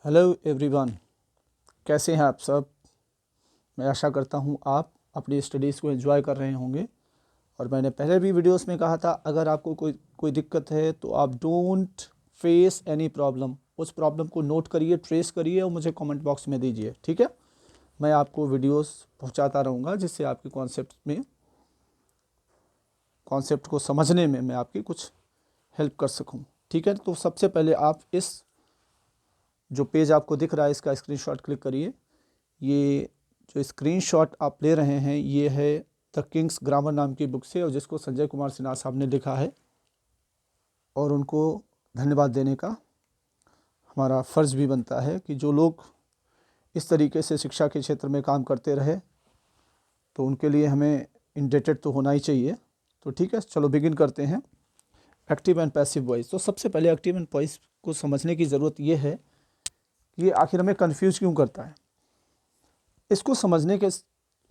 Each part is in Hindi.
हेलो एवरीवन, कैसे हैं आप सब। मैं आशा करता हूं आप अपनी स्टडीज़ को एंजॉय कर रहे होंगे। और मैंने पहले भी वीडियोस में कहा था, अगर आपको कोई दिक्कत है तो आप डोंट फेस एनी प्रॉब्लम, उस प्रॉब्लम को नोट करिए, ट्रेस करिए और मुझे कमेंट बॉक्स में दीजिए, ठीक है। मैं आपको वीडियोस पहुंचाता रहूँगा जिससे आपके कॉन्सेप्ट को समझने में मैं आपकी कुछ हेल्प कर सकूँ, ठीक है। तो सबसे पहले आप इस जो पेज आपको दिख रहा है इसका स्क्रीनशॉट क्लिक करिए। ये जो स्क्रीनशॉट आप ले रहे हैं ये है द किंग्स ग्रामर नाम की बुक से, और जिसको संजय कुमार सिन्हा साहब ने लिखा है, और उनको धन्यवाद देने का हमारा फ़र्ज़ भी बनता है कि जो लोग इस तरीके से शिक्षा के क्षेत्र में काम करते रहे तो उनके लिए हमें इंडेटेड तो होना ही चाहिए। तो ठीक है, चलो बिगिन करते हैं। Active and passive voice. तो सबसे पहले एक्टिव एंड वॉइस को समझने की ज़रूरत ये है कि ये आखिर हमें कन्फ्यूज़ क्यों करता है। इसको समझने के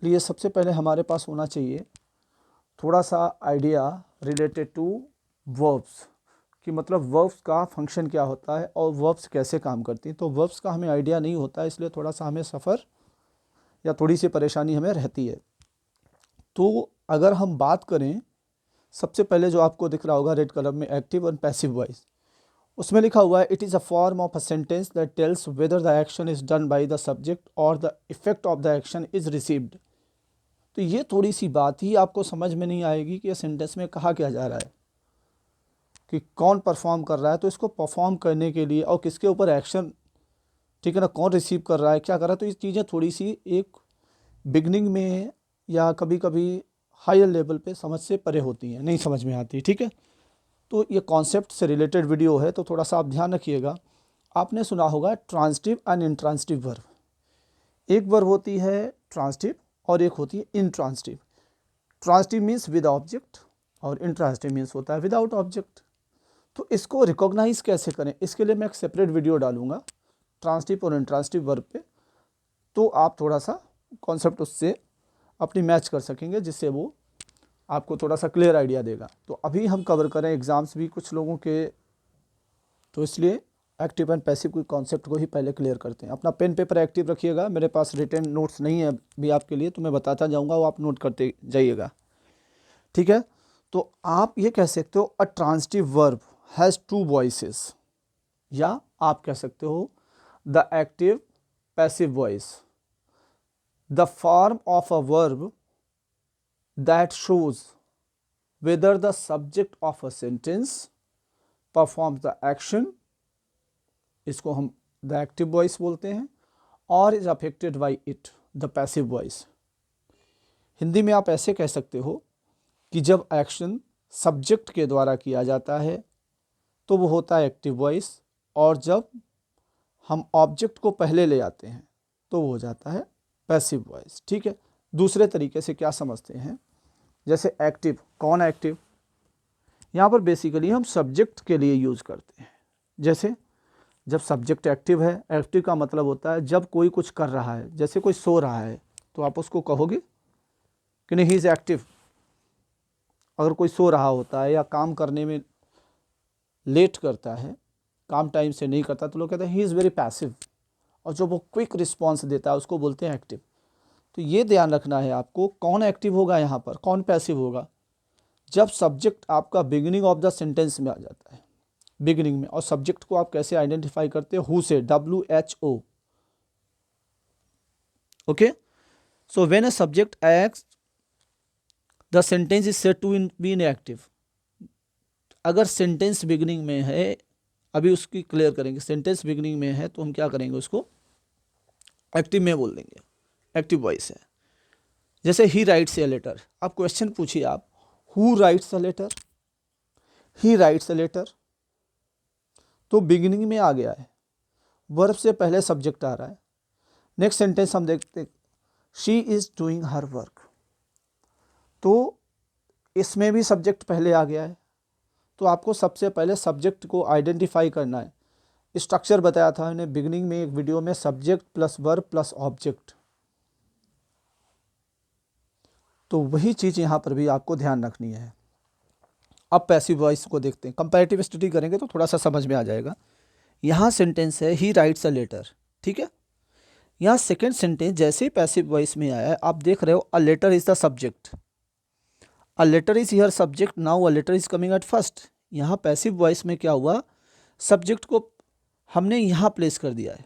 लिए सबसे पहले हमारे पास होना चाहिए थोड़ा सा आइडिया रिलेटेड टू वर्ब्स, कि मतलब वर्ब्स का फंक्शन क्या होता है और वर्ब्स कैसे काम करती हैं। तो वर्ब्स का हमें आइडिया नहीं होता है, इसलिए थोड़ा सा हमें सफ़र या थोड़ी सी परेशानी हमें रहती है। तो अगर हम बात करें, सबसे पहले जो आपको दिख रहा होगा रेड कलर में एक्टिव एंड पैसिव वॉइस, उसमें लिखा हुआ है it is a form of a sentence that tells whether the action is done by the subject और the effect of the action is received. तो ये थोड़ी सी बात ही आपको समझ में नहीं आएगी कि ये सेंटेंस में कहा क्या जा रहा है, कि कौन परफॉर्म कर रहा है। तो इसको परफॉर्म करने के लिए और किसके ऊपर एक्शन, ठीक है ना, कौन रिसीव कर रहा है, क्या कर रहा है, तो ये चीज़ें थोड़ी सी एक बिगनिंग में या कभी कभी हायर लेवल पे समझ से परे होती हैं, नहीं समझ में आती, ठीक है। तो ये कॉन्सेप्ट से रिलेटेड वीडियो है, तो थोड़ा सा आप ध्यान रखिएगा। आपने सुना होगा ट्रांसिटिव एंड इंट्रांसिटिव वर्ब। एक वर्ब होती है ट्रांसिटिव और एक होती है intransitive. Transitive means with object और इंट्रांसिटिव मीन्स होता है विदाउट ऑब्जेक्ट। तो इसको रिकॉग्नाइज कैसे करें, इसके लिए मैं एक सेपरेट वीडियो डालूंगा ट्रांसिटिव और इंट्रांसिटिव वर्ब पे, तो आप थोड़ा सा कॉन्सेप्ट उससे अपनी मैच कर सकेंगे, जिससे वो आपको थोड़ा सा क्लियर आइडिया देगा। तो अभी हम कवर करें एग्ज़ाम्स भी कुछ लोगों के, तो इसलिए एक्टिव एंड पैसिव के कॉन्सेप्ट को ही पहले क्लियर करते हैं। अपना पेन पेपर एक्टिव रखिएगा, मेरे पास रिटन नोट्स नहीं है अभी आपके लिए, तो मैं बताता जाऊंगा, वो आप नोट करते जाइएगा, ठीक है। तो आप ये कह सकते हो a transitive verb has two voices, या आप कह सकते हो the active passive voice, the form of a verb that shows whether the subject of a sentence performs the action, इसको हम द एक्टिव वॉइस बोलते हैं, और is affected by it the passive voice. Hindi में आप ऐसे कह सकते हो कि जब एक्शन सब्जेक्ट के द्वारा किया जाता है तो वो होता है एक्टिव वॉइस, और जब हम ऑब्जेक्ट को पहले ले आते हैं तो वो हो जाता है पैसिव वॉइस, ठीक है। दूसरे तरीके से क्या समझते हैं, जैसे एक्टिव, कौन एक्टिव, यहाँ पर बेसिकली हम सब्जेक्ट के लिए यूज़ करते हैं। जैसे जब सब्जेक्ट एक्टिव है, एक्टिव का मतलब होता है जब कोई कुछ कर रहा है, जैसे कोई सो रहा है तो आप उसको कहोगे कि नहीं ही इज़ एक्टिव। अगर कोई सो रहा होता है या काम करने में लेट करता है, काम टाइम से नहीं करता, तो लोग कहते हैं ही इज़ वेरी पैसिव, और जो वो क्विक रिस्पॉन्स देता है उसको बोलते हैं एक्टिव। तो ये ध्यान रखना है आपको, कौन एक्टिव होगा यहाँ पर, कौन पैसिव होगा, जब सब्जेक्ट आपका बिगिनिंग ऑफ द सेंटेंस में आ जाता है, बिगिनिंग में। और सब्जेक्ट को आप कैसे आइडेंटिफाई करते हो, हु से, WHO, okay. So when a subject acts the sentence is said to be in active. अगर सेंटेंस बिगिनिंग में है, अभी उसकी क्लियर करेंगे, सेंटेंस बिगिनिंग में है तो हम क्या करेंगे, उसको एक्टिव में बोल देंगे, एक्टिव वॉइस है। जैसे ही राइट्स ए लेटर, आप क्वेश्चन पूछिए, आप who writes a letter, he writes a letter, तो बिगिनिंग में आ गया है, वर्ब से पहले सब्जेक्ट आ रहा है। नेक्स्ट सेंटेंस हम देखते, she is doing her work, तो इसमें भी सब्जेक्ट पहले आ गया है। तो आपको सबसे पहले सब्जेक्ट को आइडेंटिफाई करना है। स्ट्रक्चर बताया था मैंने बिगिनिंग में एक वीडियो में, subject plus verb plus object, तो वही चीज़ यहाँ पर भी आपको ध्यान रखनी है। अब पैसिव वॉइस को देखते हैं, कंपैरेटिव स्टडी करेंगे तो थोड़ा सा समझ में आ जाएगा। यहाँ सेंटेंस है ही राइट्स अ लेटर, ठीक है। यहाँ सेकेंड सेंटेंस जैसे ही पैसिव वॉइस में आया है, आप देख रहे हो a letter is the subject, a letter is here subject, now a letter is coming at first. यहाँ पैसिव वॉइस में क्या हुआ, सब्जेक्ट को हमने यहाँ प्लेस कर दिया है,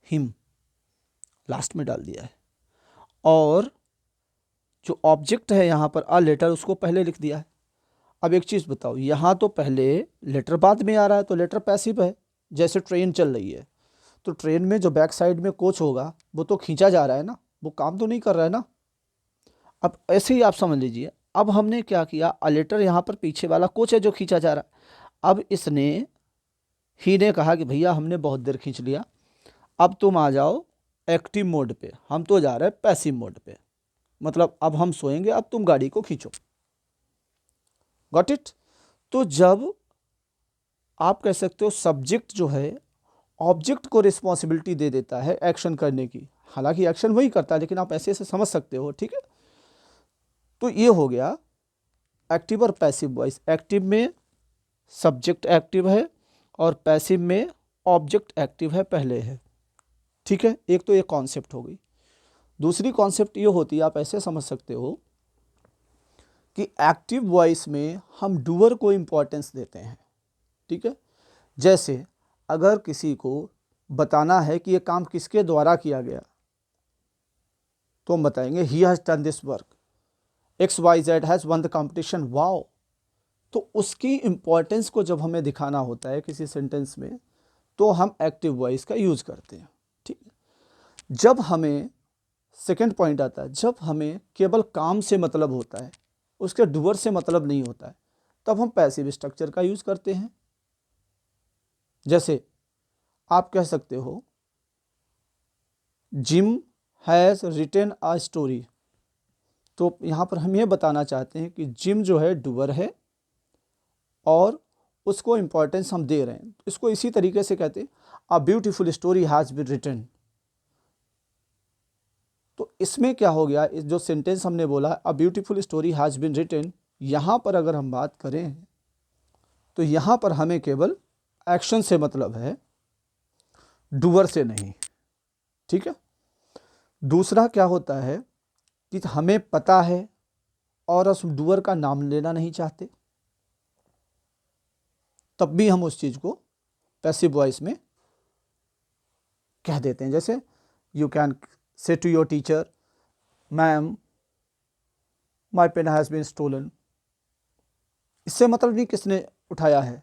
हिम लास्ट में डाल दिया है, और जो ऑब्जेक्ट है यहाँ पर अ लेटर उसको पहले लिख दिया है। अब एक चीज़ बताओ, यहाँ तो पहले लेटर बाद में आ रहा है तो लेटर पैसिव है। जैसे ट्रेन चल रही है तो ट्रेन में जो बैक साइड में कोच होगा वो तो खींचा जा रहा है ना, वो काम तो नहीं कर रहा है ना। अब ऐसे ही आप समझ लीजिए, अब हमने क्या किया, अ लेटर यहाँ पर पीछे वाला कोच है जो खींचा जा रहा है। अब इसने ही ने कहा कि भैया हमने बहुत देर खींच लिया, अब तुम आ जाओ एक्टिव मोड पे, हम तो जा रहे हैं पैसिव मोड पे, मतलब अब हम सोएंगे, अब तुम गाड़ी को खींचो। Got it. तो जब आप कह सकते हो सब्जेक्ट जो है ऑब्जेक्ट को रिस्पॉन्सिबिलिटी दे देता है एक्शन करने की, हालांकि एक्शन वही करता है लेकिन आप ऐसे ऐसे समझ सकते हो, ठीक है। तो ये हो गया एक्टिव और पैसिव वॉइस। एक्टिव में सब्जेक्ट एक्टिव है और पैसिव में ऑब्जेक्ट एक्टिव है, पहले है, ठीक है। एक तो ये कॉन्सेप्ट हो गई। दूसरी कॉन्सेप्ट ये होती है, आप ऐसे समझ सकते हो कि एक्टिव वॉइस में हम डूअर को इम्पोर्टेंस देते हैं, ठीक है। जैसे अगर किसी को बताना है कि ये काम किसके द्वारा किया गया, तो हम बताएंगे he has done this work, XYZ has one the competition, wow. तो उसकी इम्पोर्टेंस को जब हमें दिखाना होता है किसी सेंटेंस में तो हम एक्टिव वॉइस का यूज़ करते हैं, ठीक है। जब हमें सेकंड पॉइंट आता है, जब हमें केवल काम से मतलब होता है, उसके डूअर से मतलब नहीं होता है, तब हम पैसिव स्ट्रक्चर का यूज़ करते हैं। जैसे आप कह सकते हो Jim has written a story, तो यहाँ पर हम ये बताना चाहते हैं कि जिम जो है डूअर है और उसको इम्पोर्टेंस हम दे रहे हैं। इसको इसी तरीके से कहते हैं a beautiful story has been written. तो इसमें क्या हो गया, इस जो सेंटेंस हमने बोला a beautiful story has been written, यहाँ पर अगर हम बात करें तो यहाँ पर हमें केवल एक्शन से मतलब है, डूअर से नहीं, ठीक है। दूसरा क्या होता है कि हमें पता है और उस डूअर का नाम लेना नहीं चाहते, तब भी हम उस चीज़ को पैसिव वॉइस में कह देते हैं। जैसे you can say to your teacher ma'am my pen has been stolen. इससे मतलब नहीं किसने उठाया है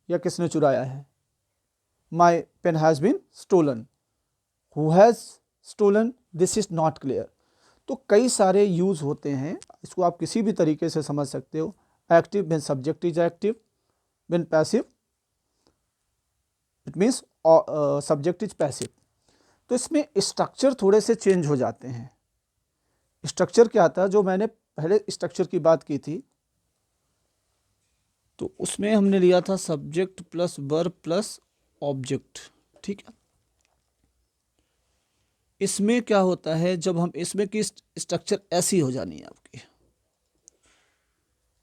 या किसने चुराया है, my pen has been stolen, who has stolen, this is not clear. तो कई सारे यूज़ होते हैं, इसको आप किसी भी तरीके से समझ सकते हो। Active when subject is active, when passive it means subject is passive. तो इसमें स्ट्रक्चर थोड़े से चेंज हो जाते हैं। स्ट्रक्चर क्या आता है, जो मैंने पहले स्ट्रक्चर की बात की थी तो उसमें हमने लिया था subject plus verb plus object, ठीक है। इसमें क्या होता है, जब हम इसमें की स्ट्रक्चर ऐसी हो जानी है आपकी,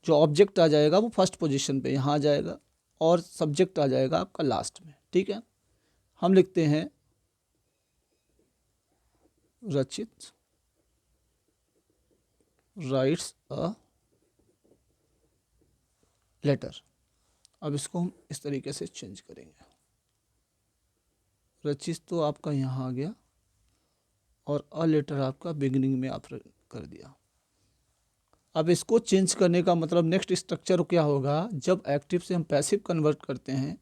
जो ऑब्जेक्ट आ जाएगा वो फर्स्ट पोजीशन पे यहाँ आ जाएगा और सब्जेक्ट आ जाएगा आपका लास्ट में, ठीक है। हम लिखते हैं रचित राइट्स अ लेटर। अब इसको हम इस तरीके से चेंज करेंगे, रचित तो आपका यहाँ आ गया और अ लेटर आपका बिगिनिंग में आप कर दिया। अब इसको चेंज करने का मतलब नेक्स्ट स्ट्रक्चर क्या होगा, जब एक्टिव से हम पैसिव कन्वर्ट करते हैं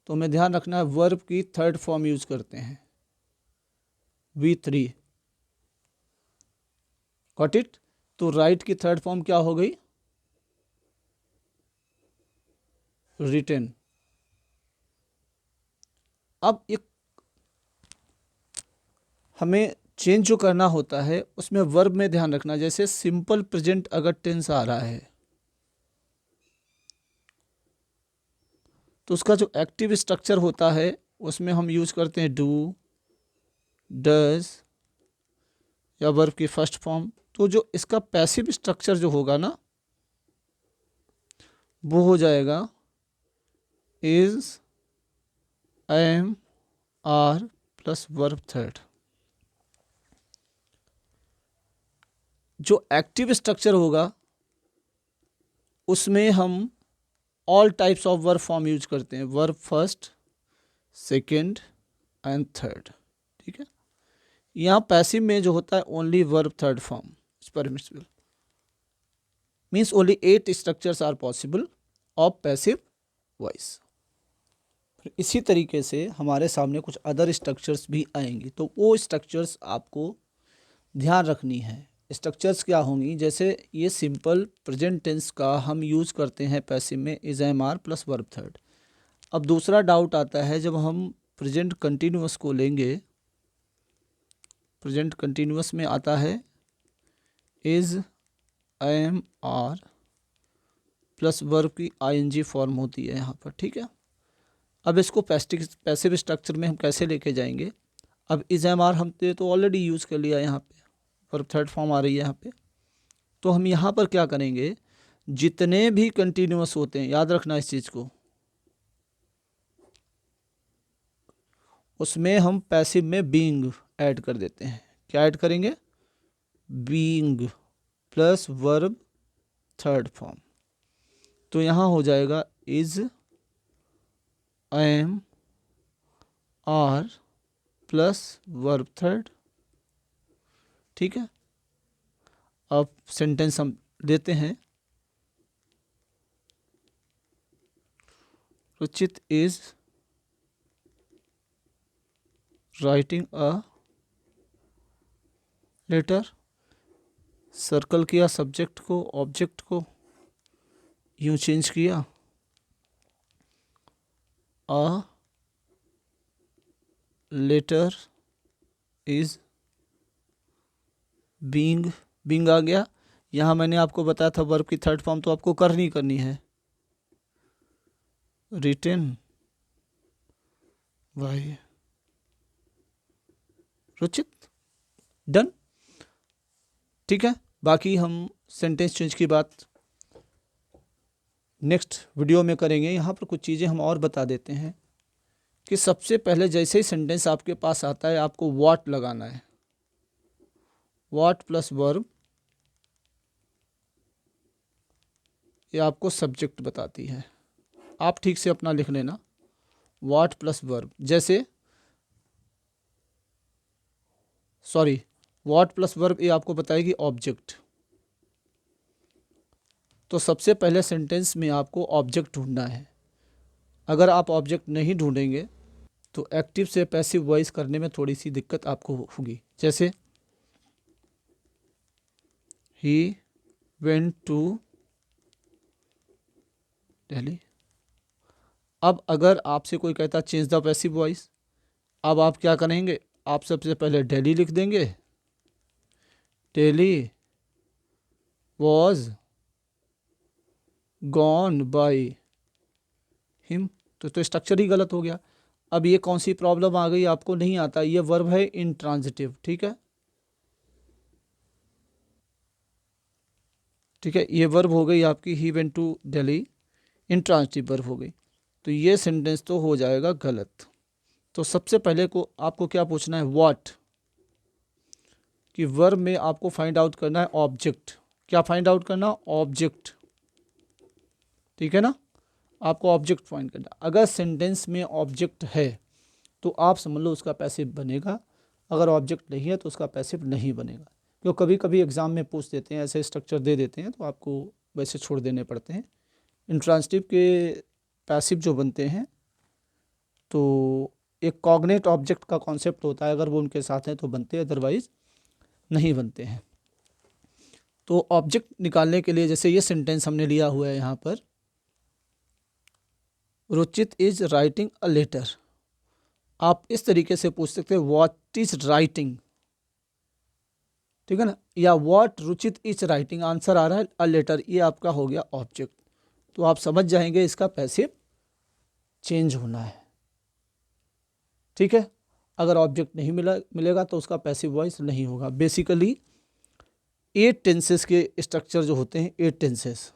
तो हमें ध्यान रखना है वर्ब की थर्ड फॉर्म यूज करते हैं, V3। Got it. तो राइट की थर्ड फॉर्म क्या हो गई, रिटन। अब एक हमें चेंज जो करना होता है उसमें वर्ब में ध्यान रखना, जैसे सिंपल प्रेजेंट अगर टेंस आ रहा है तो उसका जो एक्टिव स्ट्रक्चर होता है उसमें हम यूज करते हैं डू, डज या वर्ब की फर्स्ट फॉर्म। तो जो इसका पैसिव स्ट्रक्चर जो होगा ना वो हो जाएगा is, am are plus verb third. जो एक्टिव स्ट्रक्चर होगा उसमें हम all types of verb form use करते हैं, verb first, second and third. ठीक है, यहाँ पैसिव में जो होता है only verb third form is permissible, means only 8 structures are possible of passive voice. इसी तरीके से हमारे सामने कुछ अदर स्ट्रक्चर्स भी आएंगी, तो वो स्ट्रक्चर्स आपको ध्यान रखनी है। स्ट्रक्चर्स क्या होंगी, जैसे ये सिंपल प्रेजेंट टेंस का हम यूज़ करते हैं पैसिव में, is am are plus verb third. अब दूसरा डाउट आता है, जब हम प्रेजेंट कंटिन्यूअस को लेंगे, प्रेजेंट कंटिन्यूअस में आता है is am are plus verb की आईएनजी फॉर्म होती है यहाँ पर। ठीक है, अब इसको पैसिव स्ट्रक्चर में हम कैसे लेके जाएंगे। अब इज एम आर हमने तो ऑलरेडी यूज़ कर लिया, यहाँ पे वर्ब थर्ड फॉर्म आ रही है यहाँ पे, तो हम यहाँ पर क्या करेंगे, जितने भी कंटिन्यूअस होते हैं, याद रखना इस चीज़ को, उसमें हम पैसिव में बीइंग ऐड कर देते हैं। क्या ऐड करेंगे, being plus verb third form. तो यहाँ हो जाएगा is am are plus verb third. ठीक है, अब सेंटेंस हम देते हैं, Ruchit is writing a letter. Circle किया सब्जेक्ट को, ऑब्जेक्ट को यूं चेंज किया, a letter is being, being आ गया। यहाँ मैंने आपको बताया था वर्ब की थर्ड फॉर्म तो आपको करनी है, रिटन बाय रुचित, डन। ठीक है, बाकी हम सेंटेंस चेंज की बात नेक्स्ट वीडियो में करेंगे। यहाँ पर कुछ चीज़ें हम और बता देते हैं कि सबसे पहले जैसे ही सेंटेंस आपके पास आता है, आपको व्हाट लगाना है, व्हाट प्लस वर्ब, ये आपको सब्जेक्ट बताती है, आप ठीक से अपना लिख लेना, व्हाट प्लस वर्ब। जैसे सॉरी, व्हाट प्लस वर्ब ये आपको बताएगी ऑब्जेक्ट। तो सबसे पहले सेंटेंस में आपको ऑब्जेक्ट ढूंढना है। अगर आप ऑब्जेक्ट नहीं ढूंढेंगे तो एक्टिव से पैसिव वॉइस करने में थोड़ी सी दिक्कत आपको होगी। जैसे ही वेंट टू दिल्ली। अब अगर आपसे कोई कहता चेंज द पैसिव वॉइस, अब आप क्या करेंगे, आप सबसे पहले दिल्ली लिख देंगे, Delhi was gone by him. तो स्ट्रक्चर ही गलत हो गया। अब ये कौन सी प्रॉब्लम आ गई, आपको नहीं आता, ये वर्ब है इंट्रांजिटिव। ठीक है, ठीक है, ये वर्ब हो गई आपकी he went to Delhi, intransitive verb हो गई, तो ये सेंटेंस तो हो जाएगा गलत। तो सबसे पहले को आपको क्या पूछना है, व्हाट, कि वर्ब में आपको फाइंड आउट करना है ऑब्जेक्ट। क्या फाइंड आउट करना, ऑब्जेक्ट। ठीक है ना, आपको ऑब्जेक्ट फाइंड करना। अगर सेंटेंस में ऑब्जेक्ट है तो आप समझ लो उसका पैसिव बनेगा, अगर ऑब्जेक्ट नहीं है तो उसका पैसिव नहीं बनेगा। क्यों, कभी कभी एग्जाम में पूछ देते हैं, ऐसे स्ट्रक्चर दे देते हैं तो आपको वैसे छोड़ देने पड़ते हैं। इंट्रांजिटिव के पैसिव जो बनते हैं तो एक कॉग्नेट ऑब्जेक्ट का कॉन्सेप्ट होता है, अगर वो उनके साथ हैं तो बनते हैं, अदरवाइज नहीं बनते हैं। तो ऑब्जेक्ट निकालने के लिए जैसे ये सेंटेंस हमने लिया हुआ है यहाँ पर, Ruchit is writing a letter. आप इस तरीके से पूछ सकते हैं, व्हाट इज राइटिंग, ठीक है ना, या what Ruchit is writing, answer आ रहा है अ लेटर, ये आपका हो गया ऑब्जेक्ट। तो आप समझ जाएंगे इसका पैसिव चेंज होना है। ठीक है, अगर ऑब्जेक्ट नहीं मिलेगा तो उसका पैसिव वॉइस नहीं होगा। बेसिकली 8 टेंसेस के स्ट्रक्चर जो होते हैं, 8 टेंसेस,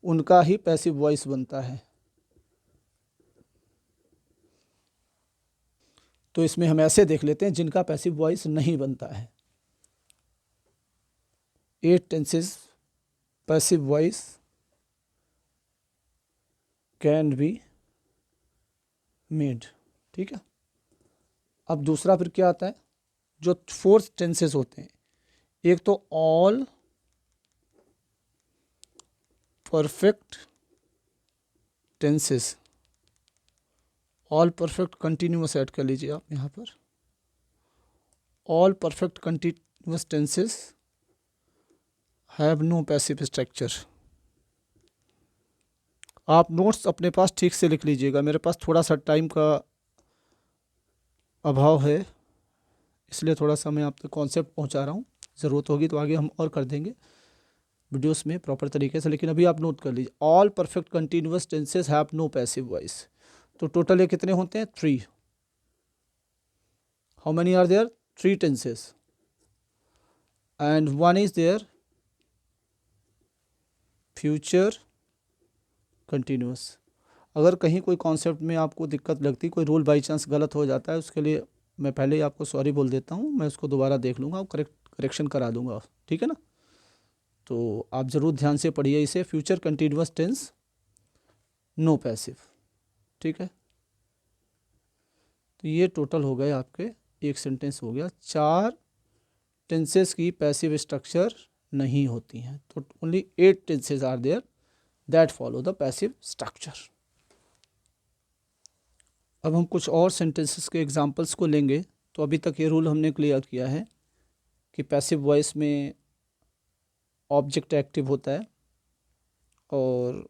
उनका ही पैसिव वॉइस बनता है। तो इसमें हम ऐसे देख लेते हैं जिनका पैसिव वॉइस नहीं बनता है। 8 tenses passive voice can be made. ठीक है, अब दूसरा फिर क्या आता है, जो 4 टेंसेस होते हैं। एक तो all perfect tenses, all perfect continuous add कर लीजिए आप यहाँ पर। All perfect continuous tenses have no passive structure. आप नोट्स अपने पास ठीक से लिख लीजिएगा, मेरे पास थोड़ा सा टाइम का अभाव है, इसलिए थोड़ा सा मैं आप तक कॉन्सेप्ट पहुंचा रहा हूं। ज़रूरत होगी तो आगे हम और कर देंगे वीडियोस में प्रॉपर तरीके से, लेकिन अभी आप नोट कर लीजिए। All perfect continuous tenses have no passive voice. तो टोटल ये कितने होते हैं? 3। How many are there? 3 tenses and 1 is there future continuous. अगर कहीं कोई कॉन्सेप्ट में आपको दिक्कत लगती, कोई रूल बाई चांस गलत हो जाता है, उसके लिए मैं पहले ही आपको सॉरी बोल देता हूँ, मैं उसको दोबारा देख लूँगा और करेक्शन करा दूँगा। ठीक है ना? तो आप ज़रूर ध्यान से पढ़िए इसे। Future continuous tense no passive. ठीक है, तो ये टोटल हो गए आपके, एक सेंटेंस हो गया। 4 टेंसेस की पैसिव स्ट्रक्चर नहीं होती हैं, तो only 8 tenses are there that follow the passive structure. अब हम कुछ और सेंटेंसेस के एग्जांपल्स को लेंगे। तो अभी तक ये रूल हमने क्लियर किया है कि पैसिव वॉइस में ऑब्जेक्ट एक्टिव होता है और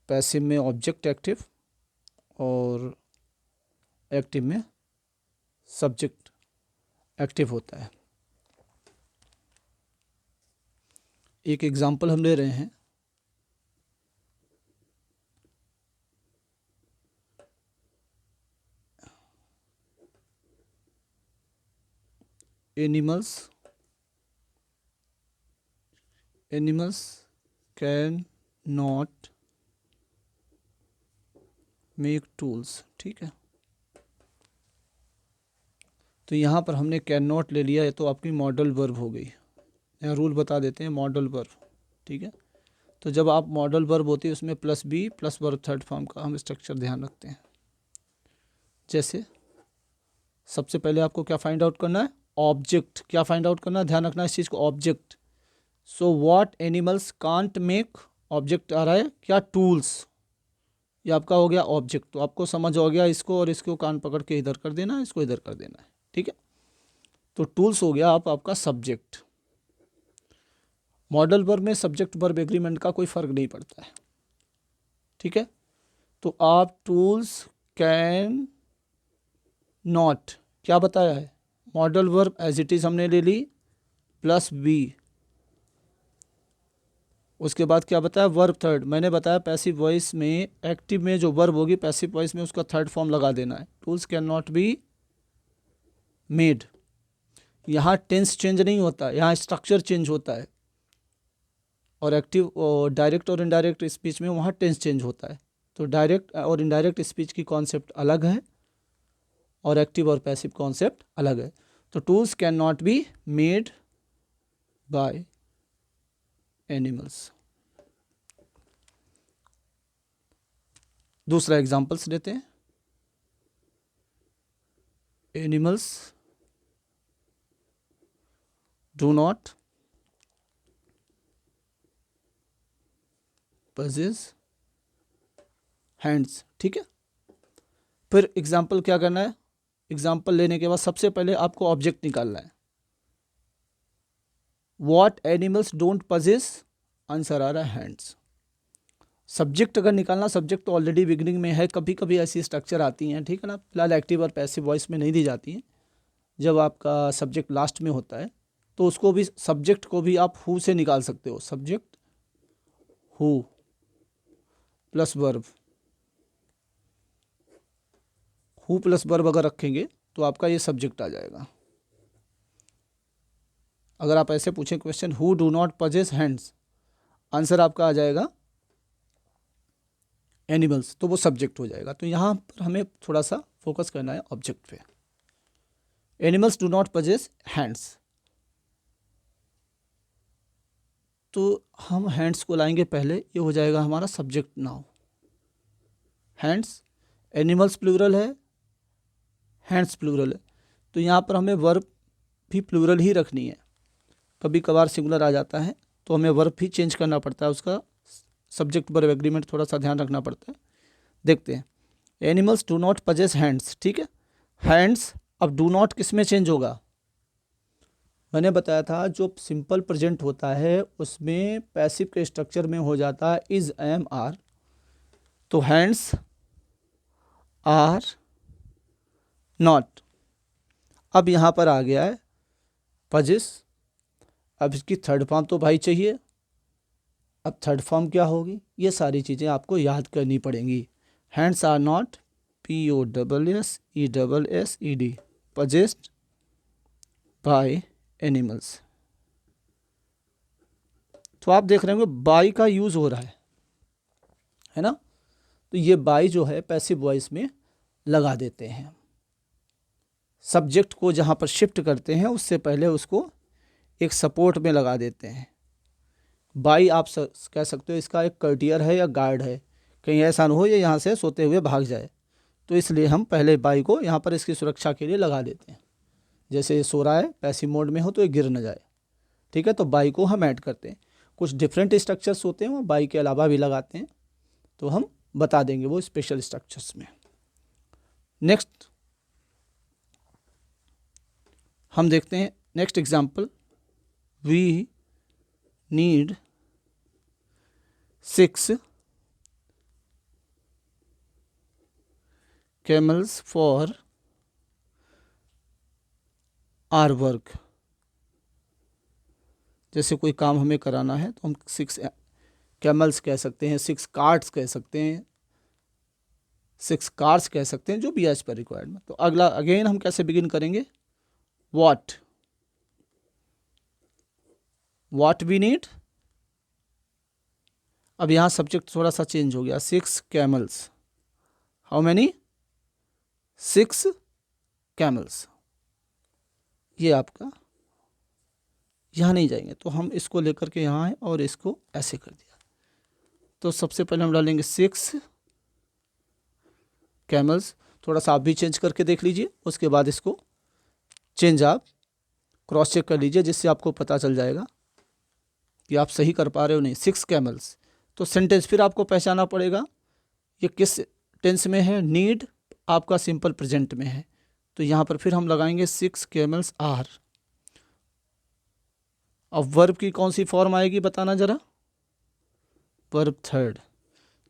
पैसिव में ऑब्जेक्ट एक्टिव और एक्टिव में सब्जेक्ट एक्टिव होता है। एक एग्जांपल हम ले रहे हैं, animals can not make tools. ठीक है, तो यहाँ पर हमने कैन नॉट ले लिया है, तो आपकी मॉडल वर्ब हो गई। यहाँ रूल बता देते हैं, मॉडल वर्ब। ठीक है, तो जब आप मॉडल वर्ब होती है उसमें plus be plus verb third form का हम स्ट्रक्चर ध्यान रखते हैं। जैसे सबसे पहले आपको क्या फाइंड आउट करना है? ऑब्जेक्ट। क्या फाइंड आउट करना है? ध्यान रखना इस चीज़ को, object. So what animals can't make, object आ रहा है क्या? टूल्स। ये आपका हो गया ऑब्जेक्ट। तो आपको समझ हो गया इसको, और इसको कान पकड़ के इधर कर देना है, इसको इधर कर देना है। ठीक है, तो टूल्स हो गया आपका सब्जेक्ट। मॉडल वर्ब में सब्जेक्ट वर्ब एग्रीमेंट का कोई फर्क नहीं पड़ता है। ठीक है, तो आप टूल्स कैन नॉट, क्या बताया है? Modal verb as it is हमने ले ली प्लस बी, उसके बाद क्या बताया? Verb third. मैंने बताया पैसिव वॉइस में एक्टिव में जो वर्ब होगी पैसिव वॉइस में उसका थर्ड फॉर्म लगा देना है। Tools can not be made. यहाँ टेंस चेंज नहीं होता, यहाँ स्ट्रक्चर चेंज होता है। और एक्टिव और डायरेक्ट और इनडायरेक्ट स्पीच में वहाँ टेंस चेंज होता है। तो डायरेक्ट और इनडायरेक्ट स्पीच की कॉन्सेप्ट अलग है और एक्टिव और पैसिव कॉन्सेप्ट अलग है। तो tools can not be made by animals. दूसरा एग्जांपल्स देते हैं। Animals do not possess hands. ठीक है, फिर एग्जाम्पल क्या करना है? एग्जाम्पल लेने के बाद सबसे पहले आपको ऑब्जेक्ट निकालना है। What animals don't possess, answer आ रहा है हैंड्स। सब्जेक्ट अगर निकालना, सब्जेक्ट तो ऑलरेडी बिगनिंग में है। कभी कभी ऐसी स्ट्रक्चर आती हैं, ठीक है ना, फिलहाल एक्टिव और पैसिव वॉइस में नहीं दी जाती हैं। जब आपका सब्जेक्ट लास्ट में होता है तो उसको भी, सब्जेक्ट को भी आप हु से निकाल सकते हो। Subject who plus verb, who plus verb अगर रखेंगे तो आपका ये सब्जेक्ट आ जाएगा। अगर आप ऐसे पूछें question, who do not possess hands, answer आपका आ जाएगा एनिमल्स, तो वो सब्जेक्ट हो जाएगा। तो यहाँ पर हमें थोड़ा सा फोकस करना है ऑब्जेक्ट पे। Animals do not possess hands, तो हम हैंड्स को लाएंगे पहले, ये हो जाएगा हमारा subject now. Hands, animals plural है, हैंड्स प्लूरल है, तो यहाँ पर हमें वर्ब भी प्लूरल ही रखनी है। कभी कभार सिंगुलर आ जाता है तो हमें वर्ब भी चेंज करना पड़ता है, उसका सब्जेक्ट वर्ब एग्रीमेंट थोड़ा सा ध्यान रखना पड़ता है। देखते हैं, animals do not possess hands, ठीक है। हैंड्स, अब डू नॉट किस में चेंज होगा? मैंने बताया था जो सिंपल प्रेजेंट होता है उसमें पैसिव के स्ट्रक्चर में हो जाता है इज, एम, आर। तो हैंड्स आर नॉट, अब यहाँ पर आ गया है पजेस। अब इसकी थर्ड फॉर्म तो भाई चाहिए, अब थर्ड फॉर्म क्या होगी? ये सारी चीज़ें आपको याद करनी पड़ेंगी। Hands are not, POSSESSED, possessed by animals. तो आप देख रहे होंगे बाय का यूज़ हो रहा है ना। तो ये बाय जो है पैसिव वॉइस में लगा देते हैं। सब्जेक्ट को जहाँ पर शिफ्ट करते हैं उससे पहले उसको एक सपोर्ट में लगा देते हैं। बाई आप कह सकते हो इसका एक कर्टियर है या गार्ड है, कहीं ऐसा ना हो ये यहाँ से सोते हुए भाग जाए, तो इसलिए हम पहले बाई को यहाँ पर इसकी सुरक्षा के लिए लगा देते हैं। जैसे ये सो रहा है, पैसिव मोड में हो तो ये गिर न जाए, ठीक है। तो बाई को हम ऐड करते हैं। कुछ डिफरेंट स्ट्रक्चर्स होते हैं वो बाई के अलावा भी लगाते हैं, तो हम बता देंगे वो स्पेशल स्ट्रक्चर्स में। नेक्स्ट हम देखते हैं next example, we need 6 camels for our work। जैसे कोई काम हमें कराना है तो हम 6 कैमल्स कह सकते हैं, 6 कार्ट्स कह सकते हैं, 6 कार्स कह सकते हैं, जो भी एज पर रिक्वायर्ड। तो अगला अगेन हम कैसे बिगिन करेंगे? What we need. अब यहाँ सब्जेक्ट थोड़ा सा चेंज हो गया, 6 कैमल्स। How many? 6 कैमल्स। ये आपका यहाँ नहीं जाएंगे, तो हम इसको लेकर के यहाँ आए और इसको ऐसे कर दिया। तो सबसे पहले हम डालेंगे 6 कैमल्स। थोड़ा सा आप भी चेंज करके देख लीजिए, उसके बाद इसको चेंज आप क्रॉस चेक कर लीजिए, जिससे आपको पता चल जाएगा कि आप सही कर पा रहे हो नहीं। 6 कैमल्स, तो सेंटेंस फिर आपको पहचानना पड़ेगा ये किस टेंस में है। नीड आपका सिंपल प्रेजेंट में है, तो यहाँ पर फिर हम लगाएंगे 6 कैमल्स आर। अब वर्ब की कौन सी फॉर्म आएगी बताना ज़रा? Verb third.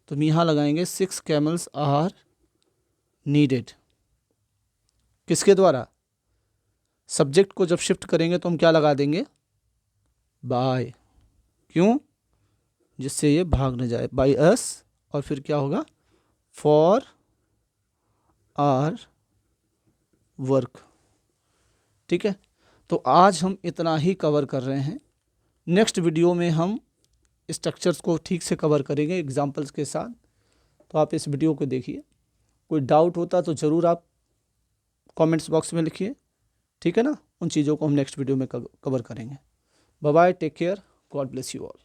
तो हम यहाँ लगाएंगे 6 कैमल्स आर नीडेड। किसके द्वारा? सब्जेक्ट को जब शिफ्ट करेंगे तो हम क्या लगा देंगे? बाय। क्यों? जिससे ये भाग न जाए, बाय अस। और फिर क्या होगा? For our work. ठीक है, तो आज हम इतना ही कवर कर रहे हैं। नेक्स्ट वीडियो में हम स्ट्रक्चर्स को ठीक से कवर करेंगे एग्जांपल्स के साथ। तो आप इस वीडियो को देखिए, कोई डाउट होता तो ज़रूर आप कमेंट्स बॉक्स में लिखिए, ठीक है ना। उन चीज़ों को हम नेक्स्ट वीडियो में कवर करेंगे। Bye bye, take care, God bless you all.